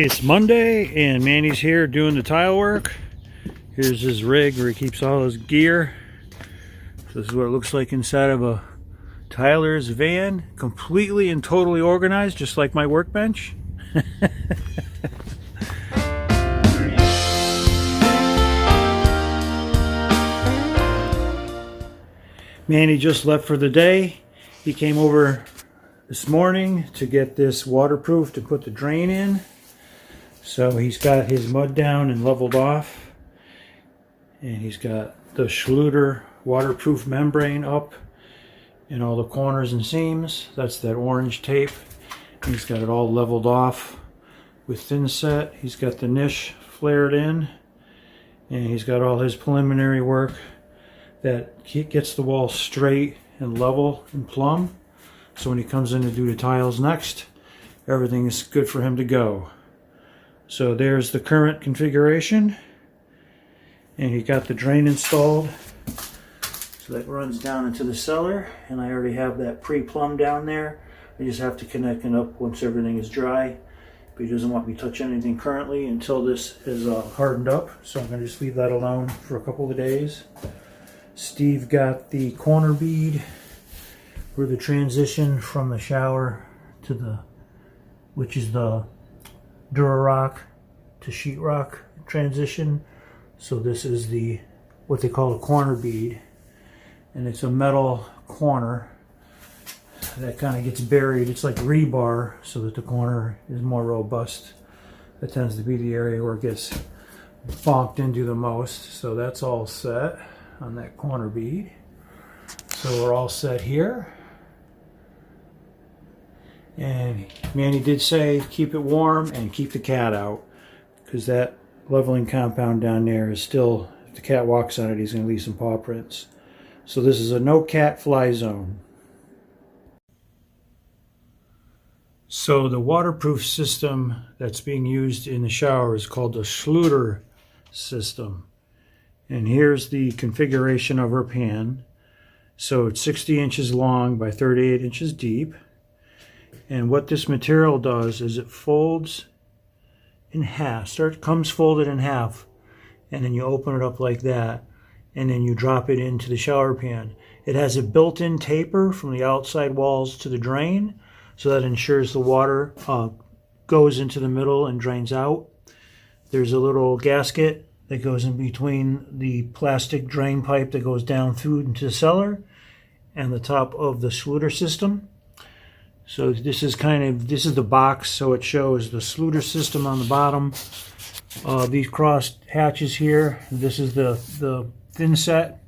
It's Monday and Manny's here doing the tile work. Here's his rig where he keeps all his gear. So this is what it looks like inside of a tiler's van. Completely and totally organized, just like my workbench. Manny just left for the day. He came over this morning to get this waterproof to put the drain in. So he's got his mud down and leveled off, and he's got the Schluter waterproof membrane up in all the corners and seams. That's that orange tape. He's got it all leveled off with thin set. He's got the niche flared in, and he's got all his preliminary work that gets the wall straight and level and plumb. So when he comes in to do the tiles next, everything is good for him to go. So there's the current configuration, and he got the drain installed. So that runs down into the cellar, and I already have that pre-plumbed down there. I just have to connect it up once everything is dry. But he doesn't want me to touch anything currently until this is hardened up. So I'm going to just leave that alone for a couple of days. Steve got the corner bead for the transition from the shower to the, which is the Durock to sheetrock transition. So this is the what they call a corner bead, and it's a metal corner that kind of gets buried. It's like rebar, so that the corner is more robust. That tends to be the area where it gets bonked into the most. So that's all set on that corner bead. So we're all set here. And Manny did say keep it warm and keep the cat out, because that leveling compound down there is still, if the cat walks on it, he's going to leave some paw prints. So this is a no cat fly zone. So the waterproof system that's being used in the shower is called the Schluter system. And here's the configuration of our pan. So it's 60 inches long by 38 inches deep. And what this material does is it folds in half. Comes folded in half, and then you open it up like that, and then you drop it into the shower pan. It has a built-in taper from the outside walls to the drain, so that ensures the water goes into the middle and drains out. There's a little gasket that goes in between the plastic drain pipe that goes down through into the cellar and the top of the Schluter system. So this is the box, so it shows the Schluter system on the bottom. These crossed hatches here, this is the thin set,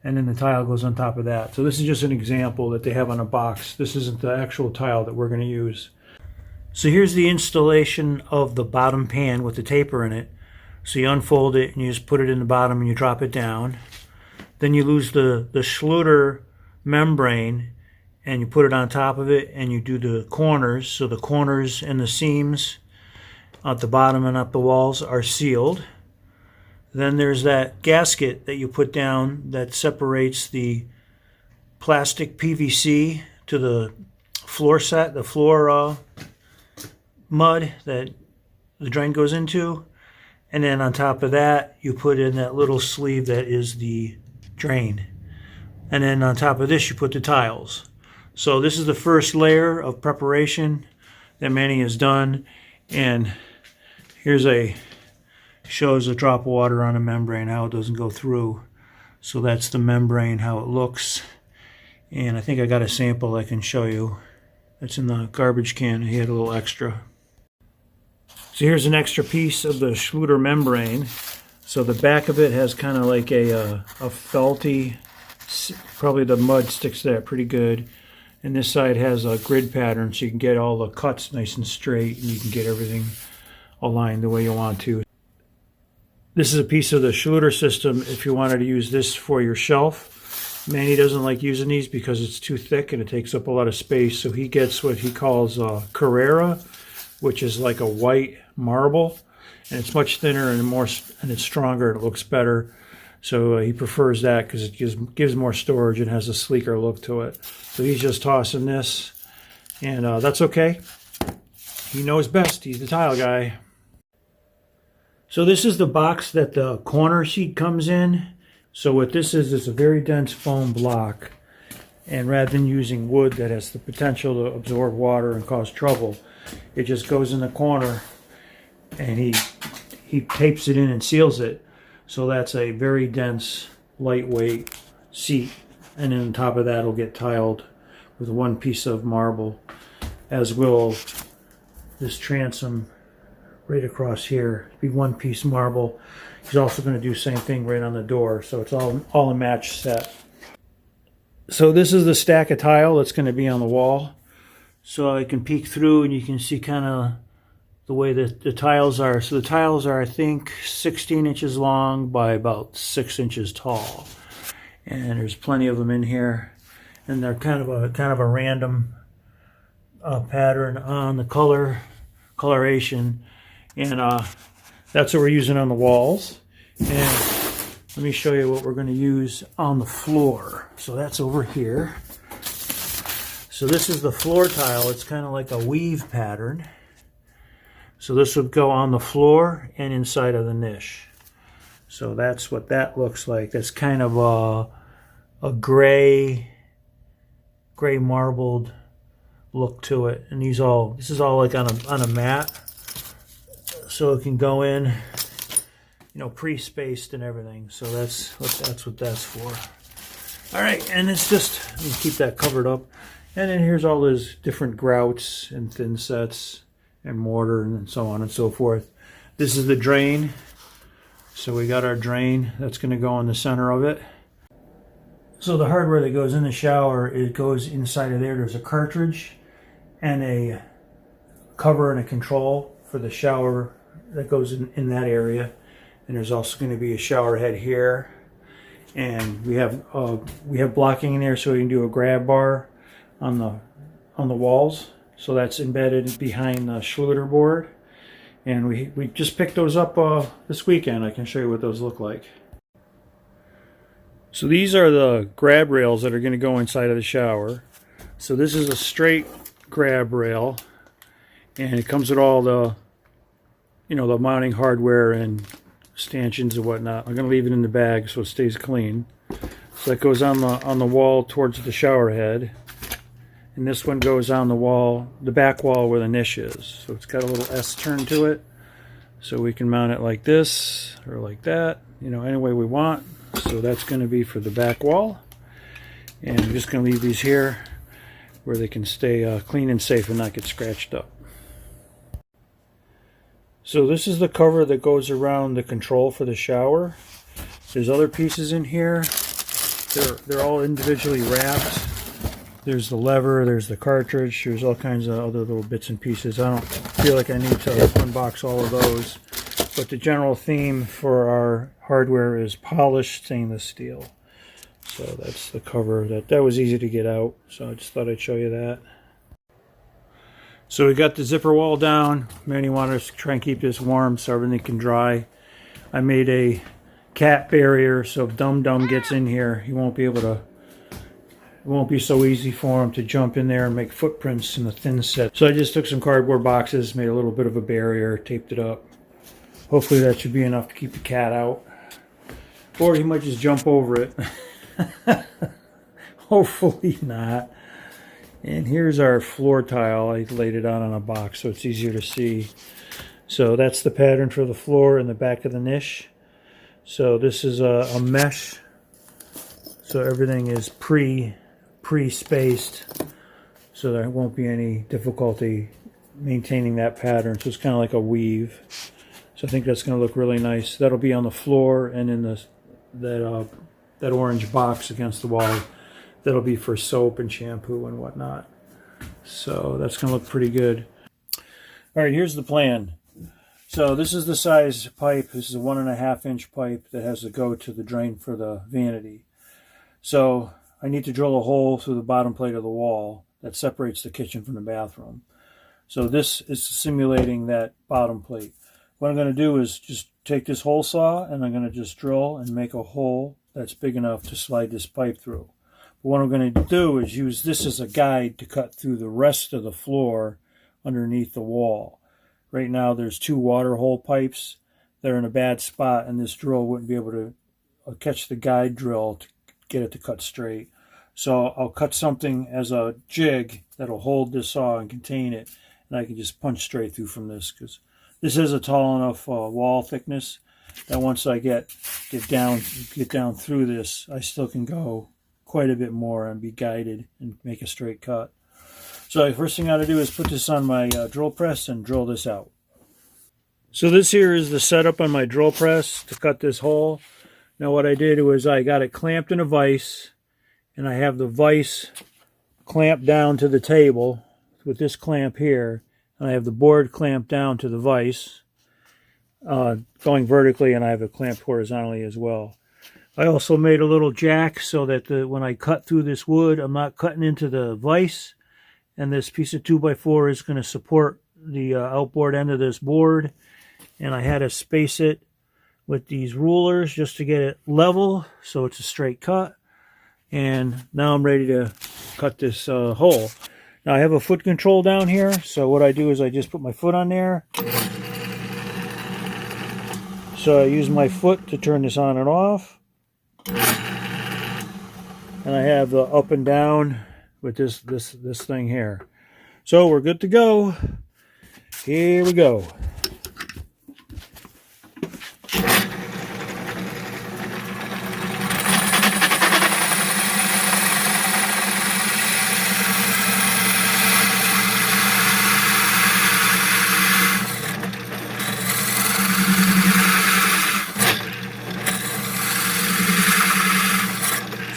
and then the tile goes on top of that. So this is just an example that they have on a box. This isn't the actual tile that we're going to use. So here's the installation of the bottom pan with the taper in it. So you unfold it and you just put it in the bottom and you drop it down. Then you lose the Schluter membrane, and you put it on top of it, and you do the corners. So the corners and the seams at the bottom and up the walls are sealed. Then there's that gasket that you put down that separates the plastic PVC to the floor set, the floor mud that the drain goes into. And then on top of that, you put in that little sleeve that is the drain. And then on top of this, you put the tiles. So this is the first layer of preparation that Manny has done, and here's shows a drop of water on a membrane, how it doesn't go through. So that's the membrane, how it looks, and I think I got a sample I can show you. It's in the garbage can. He had a little extra. So here's an extra piece of the Schluter membrane. So the back of it has kind of like a felty, probably the mud sticks to that pretty good. And this side has a grid pattern, so you can get all the cuts nice and straight, and you can get everything aligned the way you want to. This is a piece of the Schluter system if you wanted to use this for your shelf. Manny doesn't like using these because it's too thick and it takes up a lot of space, so he gets what he calls Carrara, which is like a white marble, and it's much thinner and it's stronger and it looks better. So he prefers that because it gives more storage and has a sleeker look to it. So he's just tossing this, and that's okay. He knows best. He's the tile guy. So this is the box that the corner seat comes in. So what this is a very dense foam block. And rather than using wood that has the potential to absorb water and cause trouble, it just goes in the corner and he tapes it in and seals it. So that's a very dense, lightweight seat. And then on top of that, it'll get tiled with one piece of marble, as will this transom right across here. Be one piece marble. He's also going to do the same thing right on the door. So it's all a match set. So this is the stack of tile that's going to be on the wall. So I can peek through and you can see kind of the way that the tiles are. So the tiles are, I think, 16 inches long by about 6 inches tall. And there's plenty of them in here. And they're kind of a random pattern on the coloration. And that's what we're using on the walls. And let me show you what we're going to use on the floor. So that's over here. So this is the floor tile. It's kind of like a weave pattern. So this would go on the floor and inside of the niche. So that's what that looks like. That's kind of a gray marbled look to it. And this is all like on a mat. So it can go in, you know, pre-spaced and everything. So that's what that's for. All right, and it's just, let me keep that covered up. And then here's all those different grouts and thin sets and mortar and so on and so forth. This is the drain. So we got our drain that's going to go in the center of it. So the hardware that goes in the shower, it goes inside of there. There's a cartridge and a cover and a control for the shower that goes in that area. And there's also going to be a shower head here. And we have blocking in there so we can do a grab bar on the walls. So that's embedded behind the Schluter board. And we just picked those up this weekend. I can show you what those look like. So these are the grab rails that are going to go inside of the shower. So this is a straight grab rail. And it comes with all the, you know, the mounting hardware and stanchions and whatnot. I'm going to leave it in the bag so it stays clean. So that goes on the wall towards the shower head. And this one goes on the wall, the back wall where the niche is. So it's got a little S turn to it. So we can mount it like this or like that, you know, any way we want. So that's going to be for the back wall. And I'm just going to leave these here where they can stay clean and safe and not get scratched up. So this is the cover that goes around the control for the shower. There's other pieces in here. They're all individually wrapped. There's the lever, there's the cartridge, there's all kinds of other little bits and pieces. I don't feel like I need to unbox all of those. But the general theme for our hardware is polished stainless steel. So that's the cover. That was easy to get out, so I just thought I'd show you that. So we got the zipper wall down. Manny wanted us to try and keep this warm so everything can dry. I made a cat barrier so if Dum Dum gets in here, he won't be able to. It won't be so easy for him to jump in there and make footprints in the thin set. So I just took some cardboard boxes, made a little bit of a barrier, taped it up. Hopefully that should be enough to keep the cat out. Or he might just jump over it. Hopefully not. And here's our floor tile. I laid it out on a box so it's easier to see. So that's the pattern for the floor in the back of the niche. So this is a mesh. So everything is pre-spaced. So there won't be any difficulty maintaining that pattern. So it's kind of like a weave. So I think that's going to look really nice. That'll be on the floor and in that orange box against the wall. That'll be for soap and shampoo and whatnot. So that's going to look pretty good. All right, here's the plan. So this is the size pipe. This is a 1.5 inch pipe that has to go to the drain for the vanity. So I need to drill a hole through the bottom plate of the wall that separates the kitchen from the bathroom. So this is simulating that bottom plate. What I'm going to do is just take this hole saw and I'm going to just drill and make a hole that's big enough to slide this pipe through. But what I'm going to do is use this as a guide to cut through the rest of the floor underneath the wall. Right now there's 2 water hole pipes that are in a bad spot, and this drill wouldn't be able to catch the guide drill to get it to cut straight. So I'll cut something as a jig that'll hold this saw and contain it, and I can just punch straight through from this, because this is a tall enough wall thickness that once I get down through this, I still can go quite a bit more and be guided and make a straight cut. So the first thing I got to do is put this on my drill press and drill this out. So this here is the setup on my drill press to cut this hole. Now what I did was I got it clamped in a vise, and I have the vise clamped down to the table with this clamp here, and I have the board clamped down to the vise going vertically, and I have it clamped horizontally as well. I also made a little jack so that when I cut through this wood, I'm not cutting into the vise, and this piece of 2x4 is going to support the outboard end of this board, and I had to space it with these rulers just to get it level so it's a straight cut. And now I'm ready to cut this hole. Now I have a foot control down here, so what I do is I just put my foot on there. So I use my foot to turn this on and off. And I have the up and down with this thing here. So we're good to go. Here we go.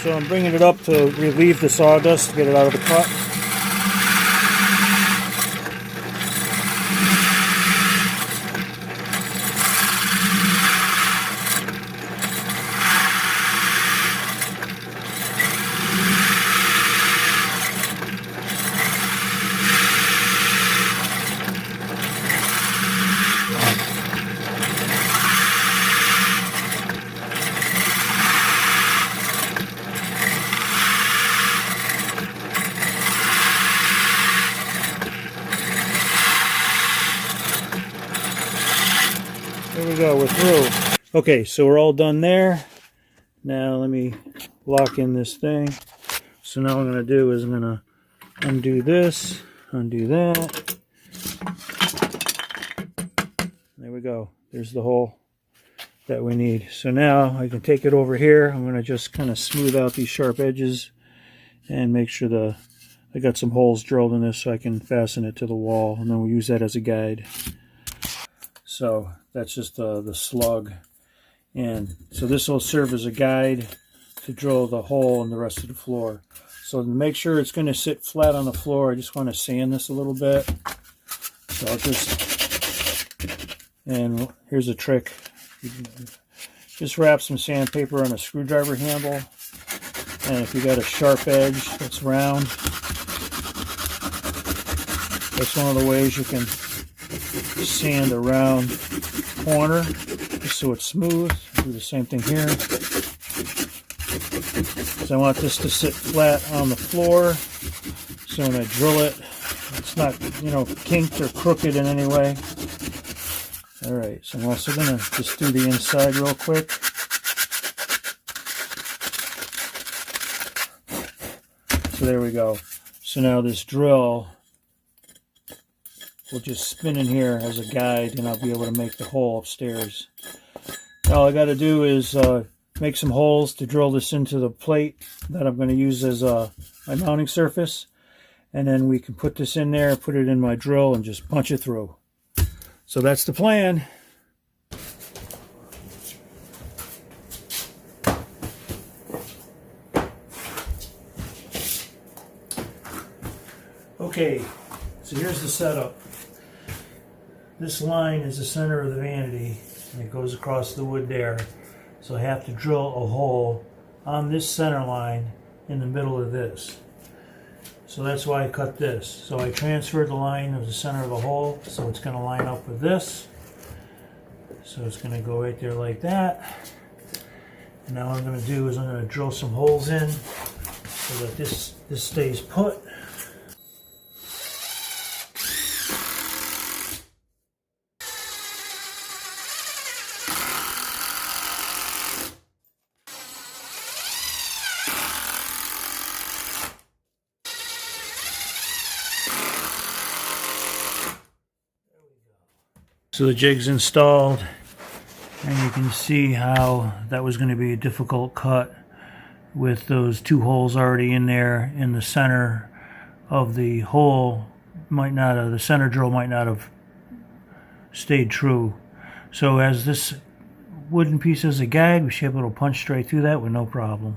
So I'm bringing it up to relieve the sawdust to get it out of the cut. There we go, we're through. Okay, so we're all done there. Now let me lock in this thing. So now what I'm going to do is I'm going to undo this, undo that. There we go. There's the hole that we need. So now I can take it over here. I'm going to just kind of smooth out these sharp edges and make sure I got some holes drilled in this so I can fasten it to the wall, and then we'll use that as a guide. So that's just the slug, and so this will serve as a guide to drill the hole in the rest of the floor. So to make sure it's going to sit flat on the floor, I just want to sand this a little bit. So I'll and here's a trick. Just wrap some sandpaper on a screwdriver handle, and if you got a sharp edge that's round, that's one of the ways you can sand a round corner just so it's smooth. Do the same thing here. So I want this to sit flat on the floor, so when I drill it, it's not, kinked or crooked in any way. Alright, so I'm also going to just do the inside real quick. So there we go. So now this drill will just spin in here as a guide, and I'll be able to make the hole upstairs. Now all I got to do is make some holes to drill this into the plate that I'm going to use as my mounting surface, and then we can put this in there, put it in my drill, and just punch it through. So that's the plan. Okay, so here's the setup. This line is the center of the vanity, and it goes across the wood there. So I have to drill a hole on this center line in the middle of this. So that's why I cut this. So I transferred the line of the center of the hole, so it's going to line up with this. So it's going to go right there like that. And now what I'm going to do is I'm going to drill some holes in so that this stays put. So the jig's installed, and you can see how that was going to be a difficult cut with those two holes already in there. In the center of the hole the center drill might not have stayed true. So as this wooden piece is a guide, we should be able to punch straight through that with no problem.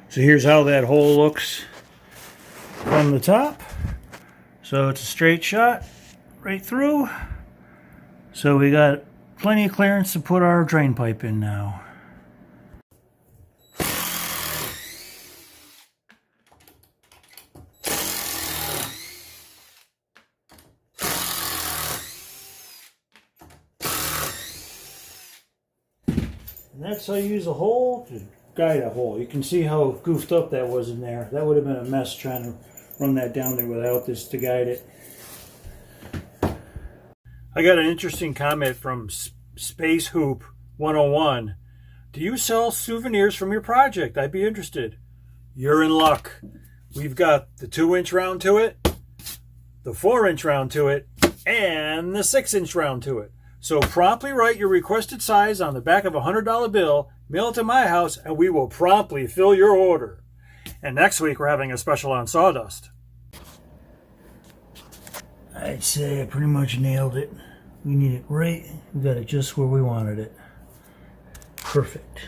So here's how that hole looks from the top. So it's a straight shot right through. So we got plenty of clearance to put our drain pipe in now. And that's how you use a hole to guide a hole. You can see how goofed up that was in there. That would have been a mess trying to run that down there without this to guide it. I got an interesting comment from Space Hoop 101. Do you sell souvenirs from your project? I'd be interested. You're in luck. We've got the 2-inch round to it, the 4-inch round to it, and the 6-inch round to it. So promptly write your requested size on the back of a $100 bill, mail it to my house, and we will promptly fill your order. And next week we're having a special on sawdust. I'd say I pretty much nailed it. We need it right. We got it just where we wanted it. Perfect.